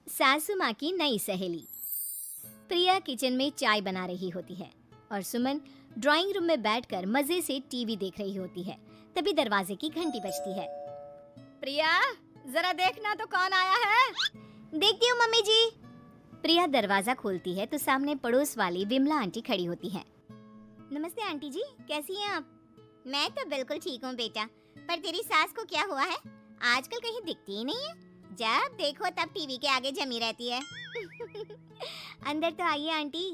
सासू माँ की नई सहेली। प्रिया किचन में चाय बना रही होती है और सुमन ड्राइंग रूम में बैठकर मजे से टीवी देख रही होती है। तभी दरवाजे की घंटी बजती है। प्रिया, जरा देखना तो कौन आया है। देखती हूँ मम्मी जी। प्रिया दरवाजा खोलती है तो सामने पड़ोस वाली विमला आंटी खड़ी होती है। नमस्ते आंटी जी, कैसी हैं आप? मैं तो बिल्कुल ठीक हूँ बेटा, पर तेरी सास को क्या हुआ है? आजकल कहीं दिखती ही नहीं है। जब देखो तब टीवी के आगे जमी रहती है। अंदर तो आइए आंटी।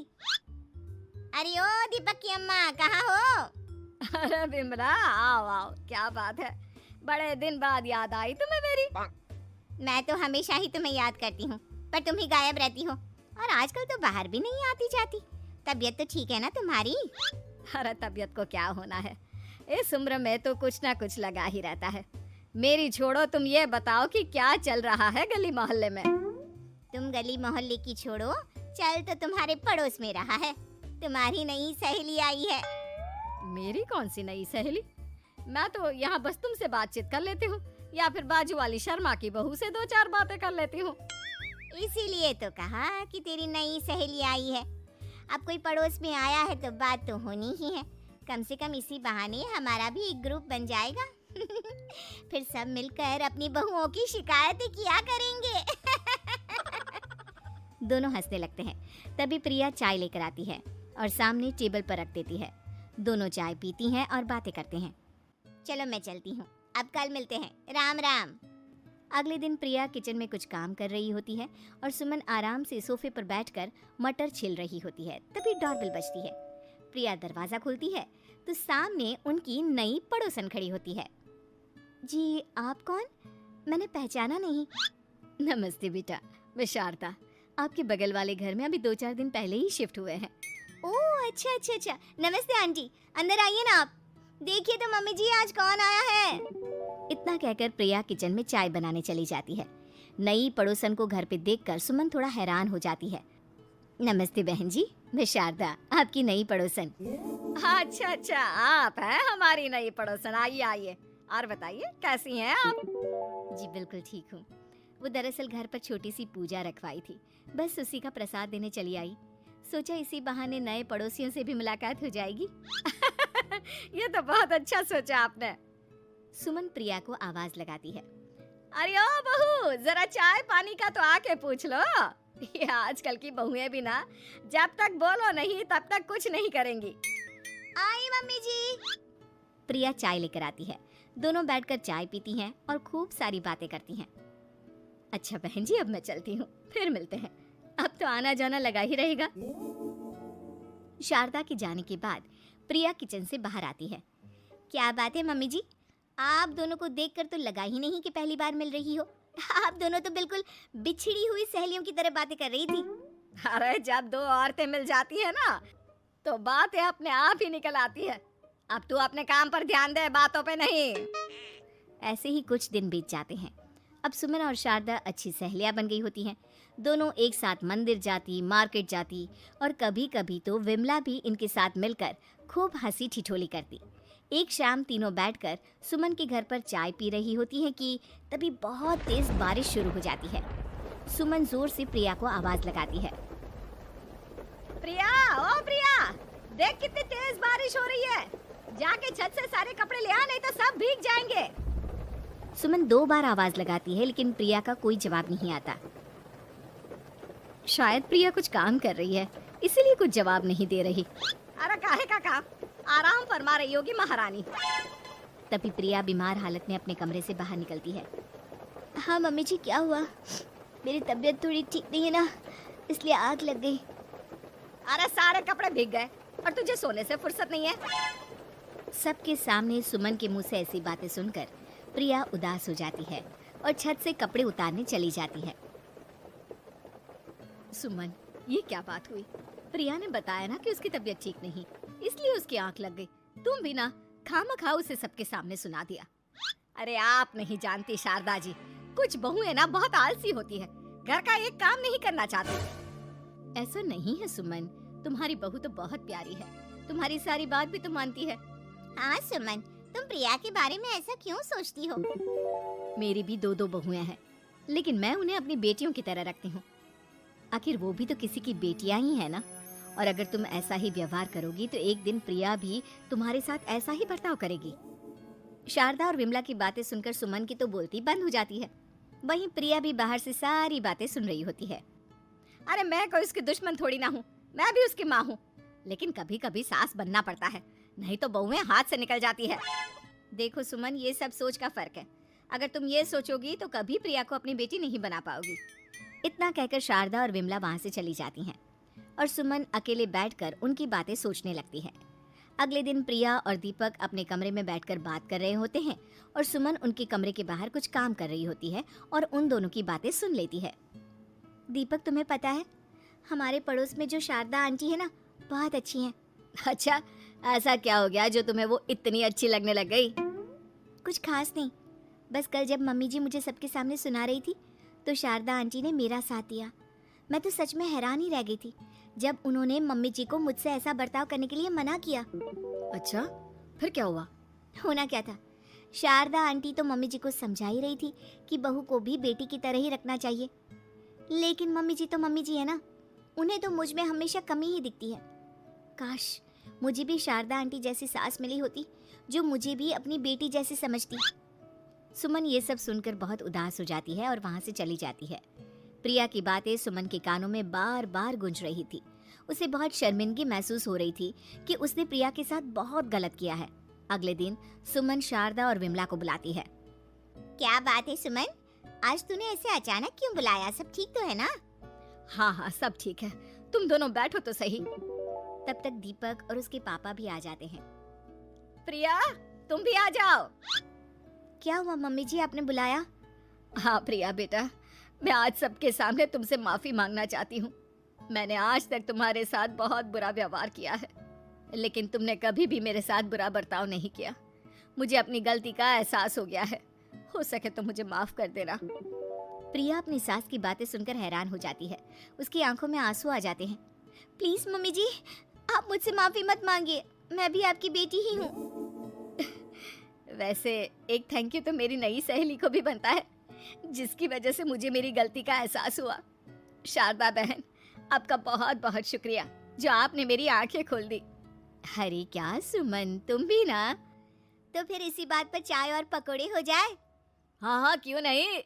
अरे ओ दीपक की अम्मा, कहाँ हो? अरे विमला, आओ आओ, क्या बात है, बड़े दिन बाद याद आई तुम्हें मेरी। मैं तो हमेशा ही तुम्हें याद करती हूँ, पर तुम ही गायब रहती हो और आजकल तो बाहर भी नहीं आती जाती। तबीयत तो ठीक है ना तुम्हारी? अरे तबीयत को क्या होना है, इस उम्र में तो कुछ ना कुछ लगा ही रहता है। मेरी छोड़ो, तुम ये बताओ कि क्या चल रहा है गली मोहल्ले में। तुम गली मोहल्ले की छोड़ो, चल तो तुम्हारे पड़ोस में रहा है। तुम्हारी नई सहेली आई है। मेरी कौन सी नई सहेली? मैं तो यहाँ बस तुमसे बातचीत कर लेती हूँ या फिर बाजू वाली शर्मा की बहू से दो चार बातें कर लेती हूँ। इसीलिए तो कहा कि तेरी नई सहेली आई है। अब कोई पड़ोस में आया है तो बात तो होनी ही है। कम से कम इसी बहाने हमारा भी एक ग्रुप बन जाएगा। फिर सब मिलकर अपनी बहुओं की शिकायतें किया करेंगे। दोनों हंसने लगते हैं। तभी प्रिया चाय लेकर आती है और सामने टेबल पर रख देती है। दोनों चाय पीती हैं और बातें करते हैं। चलो मैं चलती हूँ, अब कल मिलते हैं। राम राम। अगले दिन प्रिया किचन में कुछ काम कर रही होती है और सुमन आराम से सोफे पर बैठकर मटर छिल रही होती है। तभी डोरबेल बजती है। प्रिया दरवाजा खोलती है तो सामने उनकी नई पड़ोसन खड़ी होती है। जी, आप कौन? मैंने पहचाना नहीं। नमस्ते बेटा, मैं शारदा, आपके बगल वाले घर में अभी 2-4 दिन पहले ही शिफ्ट हुए हैं। ओह अच्छा अच्छा अच्छा, नमस्ते आंटी, अंदर आइए ना आप। देखिए तो मम्मी जी, आज कौन आया है। इतना कहकर प्रिया किचन में चाय बनाने चली जाती है। नई पड़ोसन को घर पे देखकर सुमन थोड़ा हैरान हो जाती है। नमस्ते बहन जी, मैं शारदा, आपकी नई पड़ोसन। अच्छा अच्छा, आप हैं हमारी नई पड़ोसन। आइए आइए, और बताइए कैसी हैं आप? जी बिल्कुल ठीक हूँ। वो दरअसल घर पर छोटी सी पूजा रखवाई थी, बस उसी का प्रसाद देने चली आई। सोचा इसी बहाने नए पड़ोसियों से भी मुलाकात हो जाएगी। ये तो बहुत अच्छा सोचा आपने। सुमन प्रिया को आवाज लगाती है। अरे ओ बहू, जरा चाय पानी का तो आके पूछ लो। ये आजकल की बहुएं भी ना, जब तक बोलो नहीं तब तक कुछ नहीं करेंगी। आई मम्मी जी। प्रिया चाय लेकर आती है। दोनों बैठकर चाय पीती हैं और खूब सारी बातें करती हैं। अच्छा बहन जी, अब मैं चलती हूँ, फिर मिलते हैं। अब तो आना जाना लगा ही रहेगा। शारदा के जाने के बाद प्रिया किचन से बाहर आती है। क्या बात है मम्मी जी, आप दोनों को देखकर तो लगा ही नहीं कि पहली बार मिल रही हो। आप दोनों तो बिल्कुल बिछड़ी हुई सहेलियों की तरह बातें कर रही थी। अरे जब दो औरतें मिल जाती है ना, तो बातें अपने आप ही निकल आती है। अब तू अपने काम पर ध्यान दे, बातों पे नहीं। ऐसे ही कुछ दिन बीत जाते हैं। अब सुमन और शारदा अच्छी सहेलियां बन गई होती हैं। दोनों एक साथ मंदिर जाती, मार्केट जाती और कभी कभी तो विमला भी इनके साथ मिलकर खूब हंसी ठिठोली करती। एक शाम तीनों बैठकर सुमन के घर पर चाय पी रही होती है कि तभी बहुत तेज बारिश शुरू हो जाती है। सुमन जोर से प्रिया को आवाज लगाती है। प्रिया, ओ प्रिया, देख कितनी तेज बारिश हो रही है। जाके छत से सारे कपड़े ले आ, नहीं तो सब भीग जाएंगे। सुमन 2 बार आवाज लगाती है लेकिन प्रिया का कोई जवाब नहीं आता। शायद प्रिया कुछ काम कर रही है, इसीलिए कुछ जवाब नहीं दे रही। अरे काहे का काम, आराम फरमा रही होगी महारानी। तभी प्रिया बीमार हालत में अपने कमरे से बाहर निकलती है। हाँ मम्मी जी, क्या हुआ? मेरी तबीयत थोड़ी ठीक नहीं है ना, इसलिए आग लग गई। अरे सारे कपड़े भीग गए और तुझे सोने से फुर्सत नहीं है। सबके सामने सुमन के मुंह से ऐसी बातें सुनकर प्रिया उदास हो जाती है और छत से कपड़े उतारने चली जाती है। सुमन, ये क्या बात हुई? प्रिया ने बताया ना कि उसकी तबीयत ठीक नहीं, इसलिए उसकी आंख लग गई। तुम भी ना खामखा उसे सबके सामने सुना दिया। अरे आप नहीं जानती शारदा जी, कुछ बहुएं ना बहुत आलसी होती है, घर का एक काम नहीं करना चाहती। ऐसा नहीं है सुमन, तुम्हारी बहू तो बहुत प्यारी है, तुम्हारी सारी बात भी तो मानती है। हाँ सुमन, तुम प्रिया के बारे में ऐसा क्यों सोचती हो? मेरी भी 2 बहुएं हैं, लेकिन मैं उन्हें अपनी बेटियों की तरह रखती हूँ। आखिर वो भी तो किसी की बेटियां ही है ना। और अगर तुम ऐसा ही व्यवहार करोगी तो एक दिन प्रिया भी तुम्हारे साथ ऐसा ही बर्ताव करेगी। शारदा और विमला की बातें सुनकर सुमन की तो बोलती बंद हो जाती है। वहीं प्रिया भी बाहर से सारी बातें सुन रही होती है। अरे मैं कोई उसकी दुश्मन थोड़ी ना हूँ, मैं भी उसकी माँ हूँ। लेकिन कभी कभी सास बनना पड़ता है, नहीं तो बहुएं हाथ से निकल जाती है। देखो सुमन, ये सब सोच का फर्क है। अगर तुम ये सोचोगी तो कभी प्रिया को अपनी बेटी नहीं बना पाओगी। इतना कहकर शारदा और विमला वहां से चली जाती हैं और सुमन अकेले बैठकर उनकी बातें सोचने लगती है। अगले दिन प्रिया और दीपक अपने कमरे में बैठकर बात कर रहे होते हैं और सुमन उनके कमरे के बाहर कुछ काम कर रही होती है और उन दोनों की बातें सुन लेती है। दीपक, तुम्हें पता है हमारे पड़ोस में जो शारदा आंटी है ना, बहुत अच्छी हैं। अच्छा, ऐसा क्या हो गया जो तुम्हें वो इतनी अच्छी लगने लग गई? कुछ खास नहीं, बस कल जब मम्मी जी मुझे सबके सामने सुना रही थी तो शारदा आंटी ने मेरा साथ दिया। मैं तो सच में हैरान ही रह गई थी जब उन्होंने मम्मी जी को मुझसे ऐसा बर्ताव करने के लिए मना किया। अच्छा, फिर क्या हुआ? होना क्या था, शारदा आंटी तो मम्मी जी को समझा ही रही थी कि बहू को भी बेटी की तरह ही रखना चाहिए। लेकिन मम्मी जी तो मम्मी जी है ना, उन्हें तो मुझ में हमेशा कमी ही दिखती है। काश मुझे भी शारदा आंटी जैसी सास मिली होती जो मुझे भी अपनी बेटी जैसी समझती। सुमन ये सब सुनकर बहुत उदास हो जाती है और वहां से चली जाती है। प्रिया की बातें सुमन के कानों में बार बार गूंज रही थी। उसे बहुत शर्मिंदगी महसूस हो रही थी कि उसने प्रिया के साथ बहुत गलत किया है। अगले दिन सुमन शारदा और विमला को बुलाती है। क्या बात है सुमन, आज तूने ऐसे अचानक क्यों बुलाया? सब ठीक तो है ना? हाँ हाँ, सब ठीक है, तुम दोनों बैठो तो सही। तब तक दीपक और उसके पापा भी आ जाते हैं। प्रिया, तुम भी आ जाओ। क्या हुआ मम्मी जी, आपने बुलाया? हाँ प्रिया बेटा, मैं आज सबके सामने तुमसे माफी मांगना चाहती हूँ। मैंने आज तक तुम्हारे साथ बहुत बुरा व्यवहार किया है, लेकिन तुमने कभी भी मेरे साथ बुरा बर्ताव नहीं किया। मुझे अपनी गलती का एहसास हो गया है, हो सके तो मुझे माफ कर देना। प्रिया अपनी सास की बातें सुनकर हैरान हो जाती है। उसकी आंखों में आंसू आ जाते हैं। प्लीज मम्मी जी, आप मुझसे माफी मत मांगिए, मैं भी आपकी बेटी ही हूँ। वैसे एक थैंक यू तो मेरी नई सहेली को भी बनता है, जिसकी वजह से मुझे मेरी गलती का एहसास हुआ। शारदा बहन, आपका बहुत बहुत शुक्रिया जो आपने मेरी आंखें खोल दी। अरे क्या सुमन, तुम भी ना। तो फिर इसी बात पर चाय और पकोड़े हो जाए? हाँ हाँ, क्यों नहीं।